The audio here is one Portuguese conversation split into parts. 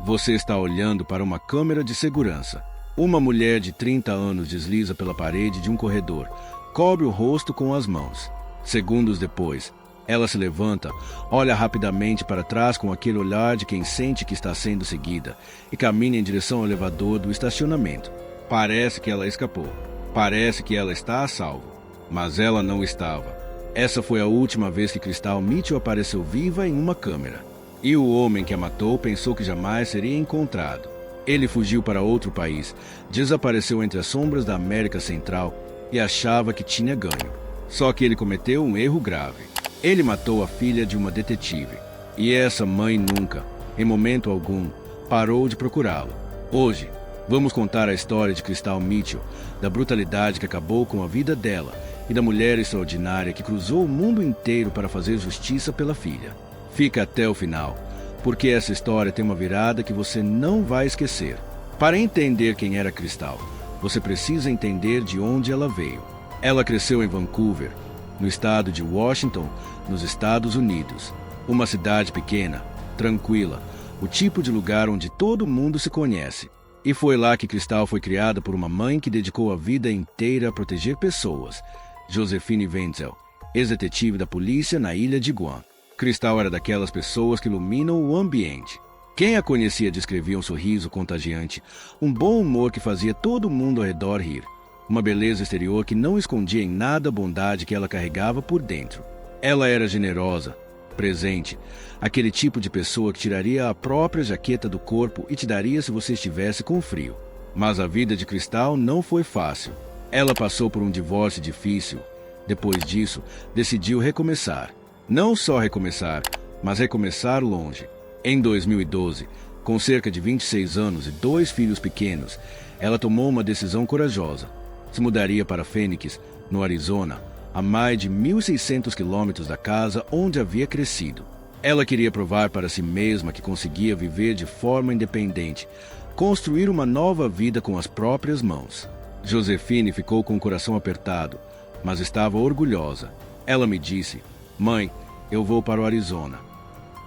Você está olhando para uma câmera de segurança. Uma mulher de 30 anos desliza pela parede de um corredor, cobre o rosto com as mãos. Segundos depois, ela se levanta, olha rapidamente para trás com aquele olhar de quem sente que está sendo seguida e caminha em direção ao elevador do estacionamento. Parece que ela escapou. Parece que ela está a salvo. Mas ela não estava. Essa foi a última vez que Crystal Mitchell apareceu viva em uma câmera. E o homem que a matou pensou que jamais seria encontrado. Ele fugiu para outro país, desapareceu entre as sombras da América Central e achava que tinha ganho. Só que ele cometeu um erro grave. Ele matou a filha de uma detetive. E essa mãe nunca, em momento algum, parou de procurá-lo. Hoje, vamos contar a história de Crystal Mitchell, da brutalidade que acabou com a vida dela e da mulher extraordinária que cruzou o mundo inteiro para fazer justiça pela filha. Fica até o final, porque essa história tem uma virada que você não vai esquecer. Para entender quem era Crystal, você precisa entender de onde ela veio. Ela cresceu em Vancouver, no estado de Washington, nos Estados Unidos. Uma cidade pequena, tranquila, o tipo de lugar onde todo mundo se conhece. E foi lá que Crystal foi criada por uma mãe que dedicou a vida inteira a proteger pessoas, Josephine Wenzel, ex-detetive da polícia na ilha de Guam. Crystal era daquelas pessoas que iluminam o ambiente. Quem a conhecia descrevia um sorriso contagiante, um bom humor que fazia todo mundo ao redor rir, uma beleza exterior que não escondia em nada a bondade que ela carregava por dentro. Ela era generosa, presente, aquele tipo de pessoa que tiraria a própria jaqueta do corpo e te daria se você estivesse com frio. Mas a vida de Crystal não foi fácil. Ela passou por um divórcio difícil. Depois disso, decidiu recomeçar. Não só recomeçar, mas recomeçar longe. Em 2012, com cerca de 26 anos e 2 filhos pequenos, ela tomou uma decisão corajosa. Se mudaria para Phoenix, no Arizona, a mais de 1.600 quilômetros da casa onde havia crescido. Ela queria provar para si mesma que conseguia viver de forma independente, construir uma nova vida com as próprias mãos. Josephine ficou com o coração apertado, mas estava orgulhosa. Ela me disse: "Mãe, eu vou para o Arizona."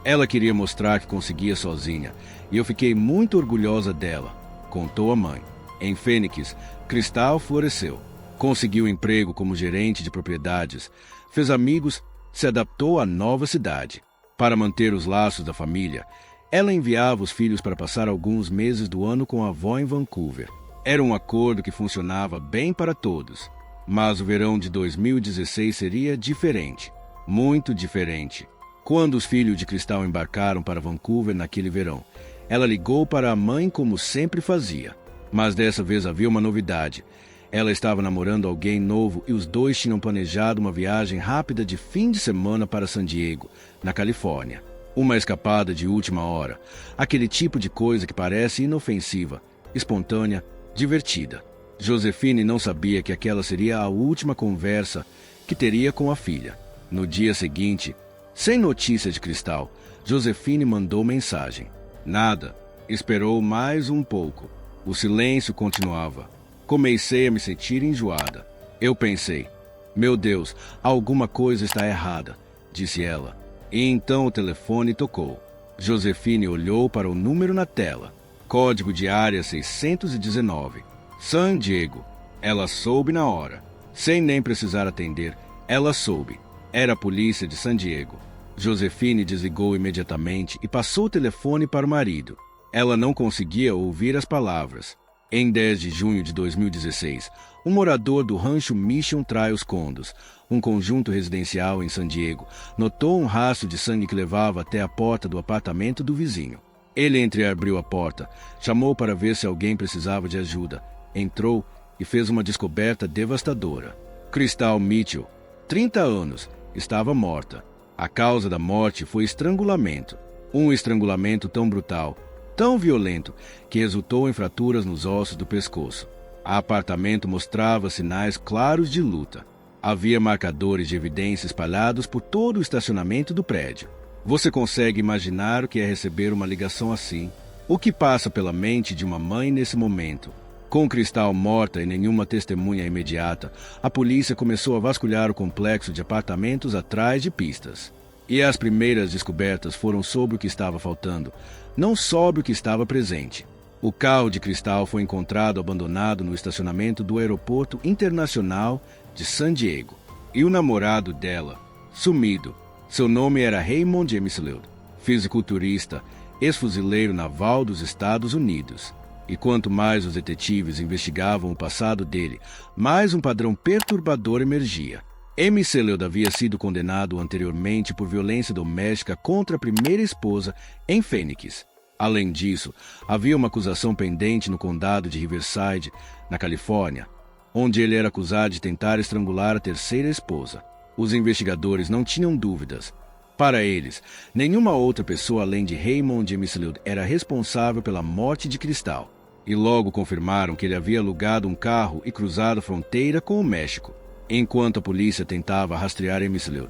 Ela queria mostrar que conseguia sozinha, e eu fiquei muito orgulhosa dela, contou a mãe. Em Phoenix, Crystal floresceu. Conseguiu emprego como gerente de propriedades, fez amigos, se adaptou à nova cidade. Para manter os laços da família, ela enviava os filhos para passar alguns meses do ano com a avó em Vancouver. Era um acordo que funcionava bem para todos. Mas o verão de 2016 seria diferente. Muito diferente. Quando os filhos de Crystal embarcaram para Vancouver naquele verão, ela ligou para a mãe como sempre fazia. Mas dessa vez havia uma novidade. Ela estava namorando alguém novo e os dois tinham planejado uma viagem rápida de fim de semana para San Diego, na Califórnia. Uma escapada de última hora. Aquele tipo de coisa que parece inofensiva, espontânea, divertida. Josephine não sabia que aquela seria a última conversa que teria com a filha. No dia seguinte, sem notícia de Crystal, Josephine mandou mensagem. Nada. Esperou mais um pouco. O silêncio continuava. Comecei a me sentir enjoada. Eu pensei: meu Deus, alguma coisa está errada, disse ela. E então o telefone tocou. Josephine olhou para o número na tela. Código de área 619. San Diego. Ela soube na hora. Sem nem precisar atender, ela soube. Era a polícia de San Diego. Josephine desligou imediatamente e passou o telefone para o marido. Ela não conseguia ouvir as palavras. Em 10 de junho de 2016, um morador do rancho Mission Trails Condos, um conjunto residencial em San Diego, notou um rastro de sangue que levava até a porta do apartamento do vizinho. Ele entreabriu a porta, chamou para ver se alguém precisava de ajuda, entrou e fez uma descoberta devastadora. Crystal Mitchell, 30 anos, estava morta. A causa da morte foi estrangulamento. Um estrangulamento tão brutal, tão violento, que resultou em fraturas nos ossos do pescoço. O apartamento mostrava sinais claros de luta. Havia marcadores de evidência espalhados por todo o estacionamento do prédio. Você consegue imaginar o que é receber uma ligação assim? O que passa pela mente de uma mãe nesse momento? Com Crystal morta e nenhuma testemunha imediata, a polícia começou a vasculhar o complexo de apartamentos atrás de pistas. E as primeiras descobertas foram sobre o que estava faltando, não sobre o que estava presente. O carro de cristal foi encontrado abandonado no estacionamento do Aeroporto Internacional de San Diego. E o namorado dela, sumido. Seu nome era Raymond McLeod, fisiculturista, ex-fuzileiro naval dos Estados Unidos. E quanto mais os detetives investigavam o passado dele, mais um padrão perturbador emergia. McLeod havia sido condenado anteriormente por violência doméstica contra a primeira esposa em Phoenix. Além disso, havia uma acusação pendente no condado de Riverside, na Califórnia, onde ele era acusado de tentar estrangular a terceira esposa. Os investigadores não tinham dúvidas. Para eles, nenhuma outra pessoa além de Raymond McLeod era responsável pela morte de Cristal. E logo confirmaram que ele havia alugado um carro e cruzado a fronteira com o México. Enquanto a polícia tentava rastrear McLeod,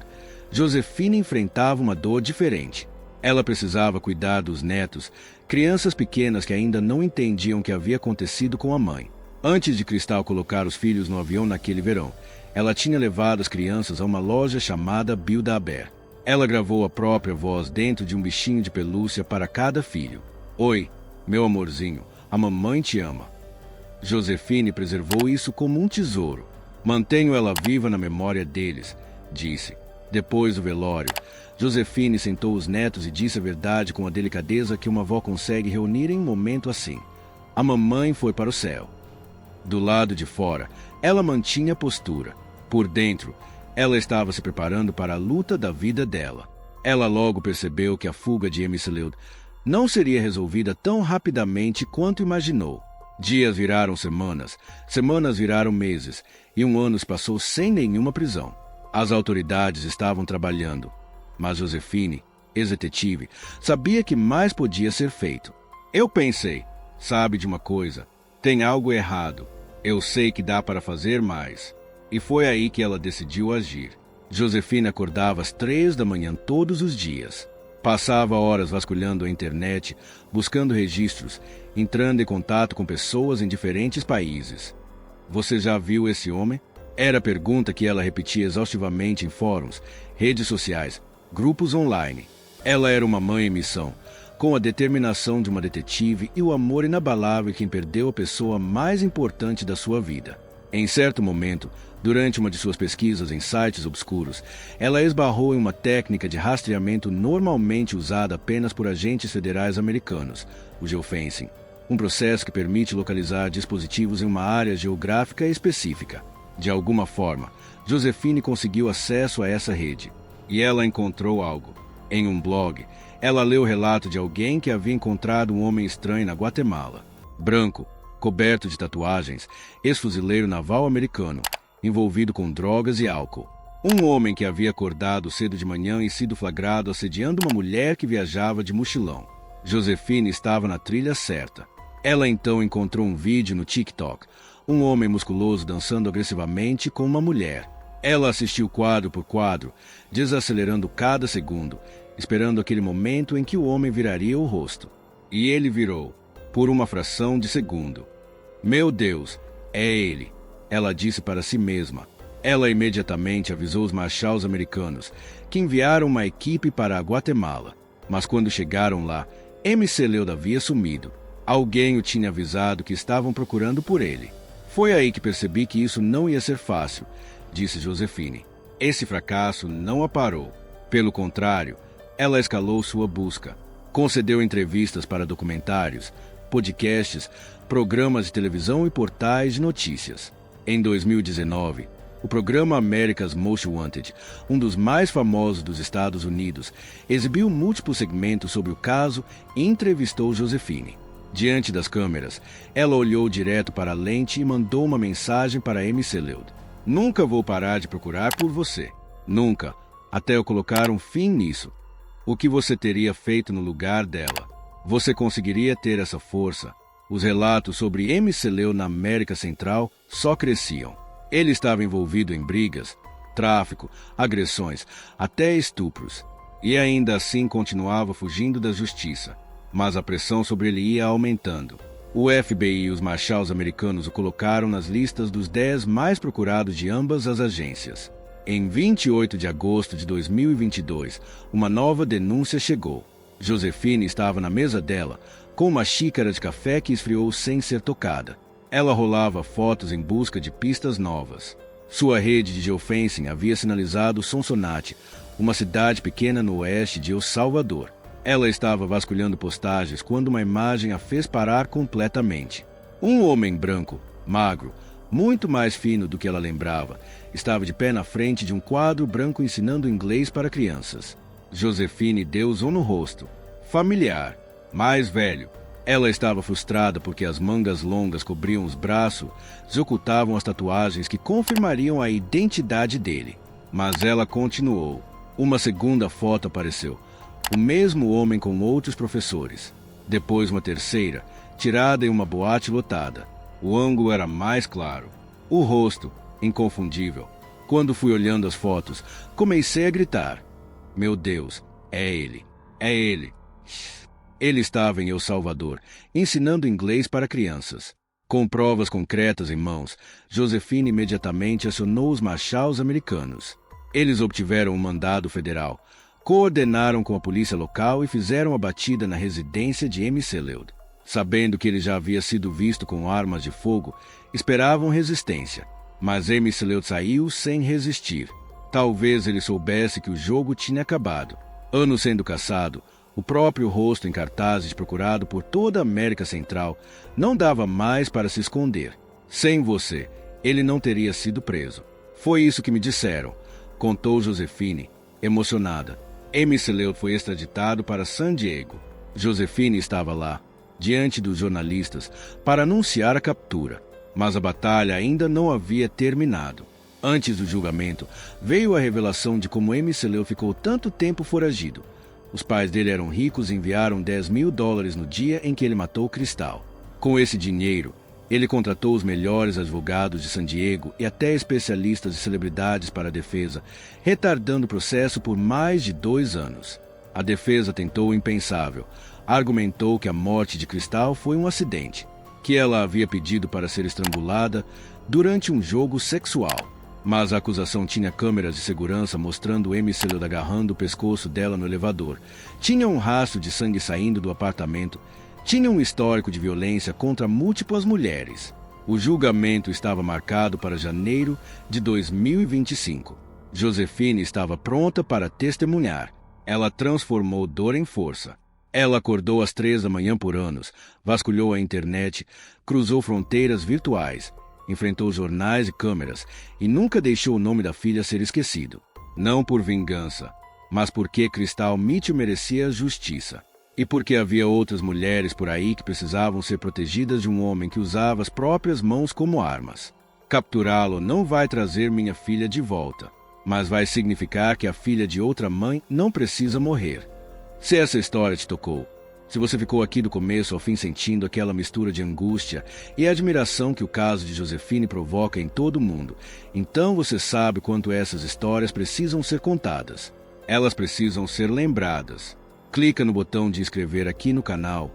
Josephine enfrentava uma dor diferente. Ela precisava cuidar dos netos, crianças pequenas que ainda não entendiam o que havia acontecido com a mãe. Antes de Cristal colocar os filhos no avião naquele verão, ela tinha levado as crianças a uma loja chamada Build-A-Bear. Ela gravou a própria voz dentro de um bichinho de pelúcia para cada filho. Oi, meu amorzinho, a mamãe te ama. Josephine preservou isso como um tesouro. Mantenho ela viva na memória deles, disse. Depois do velório, Josephine sentou os netos e disse a verdade com a delicadeza que uma avó consegue reunir em um momento assim. A mamãe foi para o céu. Do lado de fora, ela mantinha a postura. Por dentro, ela estava se preparando para a luta da vida dela. Ela logo percebeu que a fuga de McLeod não seria resolvida tão rapidamente quanto imaginou. Dias viraram semanas, semanas viraram meses, e um ano se passou sem nenhuma prisão. As autoridades estavam trabalhando, mas Josephine, ex-detetive, sabia que mais podia ser feito. Eu pensei, sabe de uma coisa? Tem algo errado. Eu sei que dá para fazer mais. E foi aí que ela decidiu agir. Josephine acordava às 3 da manhã todos os dias. Passava horas vasculhando a internet, buscando registros, entrando em contato com pessoas em diferentes países. Você já viu esse homem? Era a pergunta que ela repetia exaustivamente em fóruns, redes sociais, grupos online. Ela era uma mãe em missão, com a determinação de uma detetive e o amor inabalável de quem perdeu a pessoa mais importante da sua vida. Em certo momento, durante uma de suas pesquisas em sites obscuros, ela esbarrou em uma técnica de rastreamento normalmente usada apenas por agentes federais americanos, o geofencing, um processo que permite localizar dispositivos em uma área geográfica específica. De alguma forma, Josephine conseguiu acesso a essa rede, e ela encontrou algo. Em um blog, ela leu o relato de alguém que havia encontrado um homem estranho na Guatemala. Branco, coberto de tatuagens, ex-fuzileiro naval americano, envolvido com drogas e álcool. Um homem que havia acordado cedo de manhã e sido flagrado assediando uma mulher que viajava de mochilão. Josephine estava na trilha certa. Ela então encontrou um vídeo no TikTok, um homem musculoso dançando agressivamente com uma mulher. Ela assistiu quadro por quadro, desacelerando cada segundo, esperando aquele momento em que o homem viraria o rosto. E ele virou, por uma fração de segundo. Meu Deus, é ele, ela disse para si mesma. Ela imediatamente avisou os marshals americanos, que enviaram uma equipe para a Guatemala. Mas quando chegaram lá, McLeod havia sumido. Alguém o tinha avisado que estavam procurando por ele. Foi aí que percebi que isso não ia ser fácil, disse Josephine. Esse fracasso não a parou. Pelo contrário, ela escalou sua busca. Concedeu entrevistas para documentários, podcasts, programas de televisão e portais de notícias. Em 2019, o programa America's Most Wanted, um dos mais famosos dos Estados Unidos, exibiu múltiplos segmentos sobre o caso e entrevistou Josephine. Diante das câmeras, ela olhou direto para a lente e mandou uma mensagem para McLeod. Nunca vou parar de procurar por você. Nunca. Até eu colocar um fim nisso. O que você teria feito no lugar dela? Você conseguiria ter essa força? Os relatos sobre McLeod na América Central só cresciam. Ele estava envolvido em brigas, tráfico, agressões, até estupros. E ainda assim continuava fugindo da justiça. Mas a pressão sobre ele ia aumentando. O FBI e os marshals americanos o colocaram nas listas dos 10 mais procurados de ambas as agências. Em 28 de agosto de 2022, uma nova denúncia chegou. Josefine estava na mesa dela, com uma xícara de café que esfriou sem ser tocada. Ela rolava fotos em busca de pistas novas. Sua rede de geofencing havia sinalizado Sonsonate, uma cidade pequena no oeste de El Salvador. Ela estava vasculhando postagens quando uma imagem a fez parar completamente. Um homem branco, magro, muito mais fino do que ela lembrava, estava de pé na frente de um quadro branco ensinando inglês para crianças. Josefine deu zoom no rosto. Familiar, mais velho. Ela estava frustrada porque as mangas longas cobriam os braços e ocultavam as tatuagens que confirmariam a identidade dele. Mas ela continuou. Uma segunda foto apareceu. O mesmo homem com outros professores. Depois uma terceira, tirada em uma boate lotada. O ângulo era mais claro. O rosto, inconfundível. Quando fui olhando as fotos, comecei a gritar. Meu Deus, é ele. É ele. Ele estava em El Salvador, ensinando inglês para crianças. Com provas concretas em mãos, Josefine imediatamente acionou os marshals americanos. Eles obtiveram um mandado federal, coordenaram com a polícia local e fizeram a batida na residência de M. Seleud. Sabendo que ele já havia sido visto com armas de fogo, esperavam resistência. Mas M. Seleud saiu sem resistir. Talvez ele soubesse que o jogo tinha acabado. Anos sendo caçado, o próprio rosto em cartazes procurado por toda a América Central não dava mais para se esconder. Sem você, ele não teria sido preso. Foi isso que me disseram, contou Josefine, emocionada. M. Seleud foi extraditado para San Diego. Josefine estava lá, diante dos jornalistas, para anunciar a captura. Mas a batalha ainda não havia terminado. Antes do julgamento, veio a revelação de como M. Seleud ficou tanto tempo foragido. Os pais dele eram ricos e enviaram $10.000 no dia em que ele matou Cristal. Com esse dinheiro, ele contratou os melhores advogados de San Diego e até especialistas e celebridades para a defesa, retardando o processo por mais de 2 anos. A defesa tentou o impensável. Argumentou que a morte de Cristal foi um acidente, que ela havia pedido para ser estrangulada durante um jogo sexual. Mas a acusação tinha câmeras de segurança mostrando M. Seleud agarrando o pescoço dela no elevador. Tinha um rastro de sangue saindo do apartamento. Tinha um histórico de violência contra múltiplas mulheres. O julgamento estava marcado para janeiro de 2025. Josefine estava pronta para testemunhar. Ela transformou dor em força. Ela acordou às 3 da manhã por anos, vasculhou a internet, cruzou fronteiras virtuais, enfrentou jornais e câmeras e nunca deixou o nome da filha ser esquecido. Não por vingança, mas porque Cristal Mitchell merecia justiça. E porque havia outras mulheres por aí que precisavam ser protegidas de um homem que usava as próprias mãos como armas. Capturá-lo não vai trazer minha filha de volta, mas vai significar que a filha de outra mãe não precisa morrer. Se essa história te tocou, se você ficou aqui do começo ao fim sentindo aquela mistura de angústia e admiração que o caso de Josefine provoca em todo o mundo, então você sabe quanto essas histórias precisam ser contadas. Elas precisam ser lembradas. Clica no botão de inscrever aqui no canal,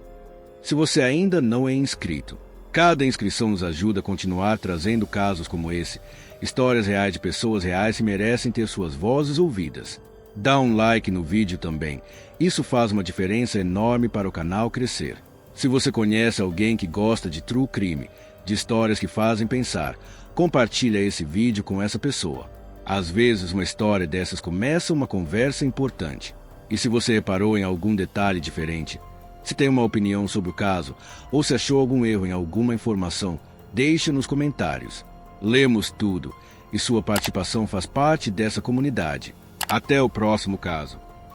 se você ainda não é inscrito. Cada inscrição nos ajuda a continuar trazendo casos como esse. Histórias reais de pessoas reais que merecem ter suas vozes ouvidas. Dá um like no vídeo também. Isso faz uma diferença enorme para o canal crescer. Se você conhece alguém que gosta de true crime, de histórias que fazem pensar, compartilha esse vídeo com essa pessoa. Às vezes uma história dessas começa uma conversa importante. E se você reparou em algum detalhe diferente, se tem uma opinião sobre o caso, ou se achou algum erro em alguma informação, deixe nos comentários. Lemos tudo, e sua participação faz parte dessa comunidade. Até o próximo caso.